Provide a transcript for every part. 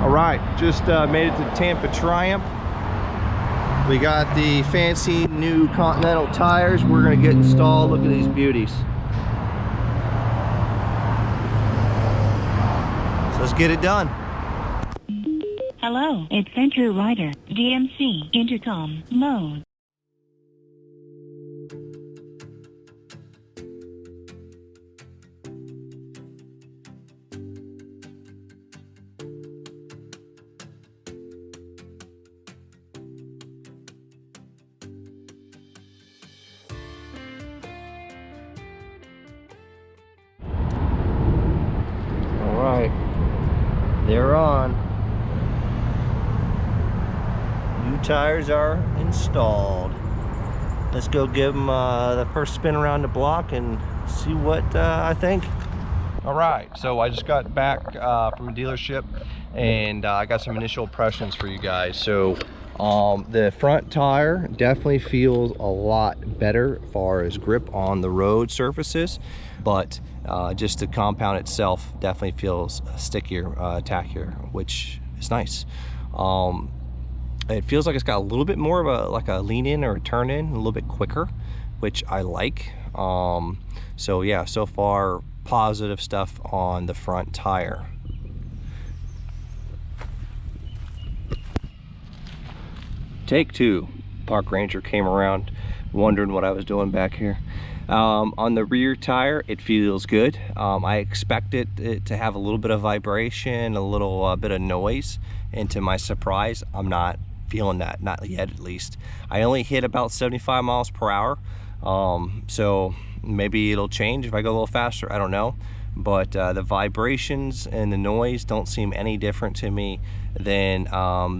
All right, just made it to Tampa Triumph. We got the fancy new Continental tires. We're gonna get installed. Look at these beauties. So let's get it done. Hello, it's Center Rider, DMC, intercom, mode. All right, they're on. New tires are installed. Let's go give them the first spin around the block and see what I think. All right, so I just got back from a dealership and I got some initial impressions for you guys. So the front tire definitely feels a lot better as far as grip on the road surfaces, but just the compound itself definitely feels stickier, tackier, which is nice. It feels like it's got a little bit more of a lean in or a turn in, a little bit quicker, which I like. So yeah, so far positive stuff on the front tire. Take two. Park ranger came around wondering what I was doing back here. On the rear tire, it feels good. I expected it to have a little bit of vibration, a little bit of noise, and to my surprise, I'm not feeling that, not yet at least. I only hit about 75 miles per hour, so maybe it'll change if I go a little faster, I don't know. But the vibrations and the noise don't seem any different to me than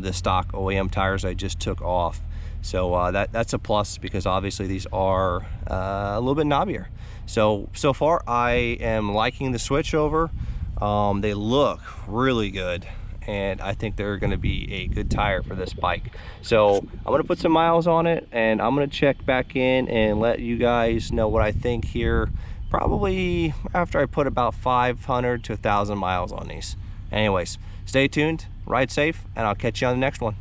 the stock OEM tires I just took off. So that's a plus, because obviously these are a little bit knobbier. So far I am liking the switch over. They look really good, and I think they're going to be a good tire for this bike. So I'm going to put some miles on it, and I'm going to check back in and let you guys know what I think here, probably after I put about 500 to 1,000 miles on these. Anyways, stay tuned, ride safe, and I'll catch you on the next one.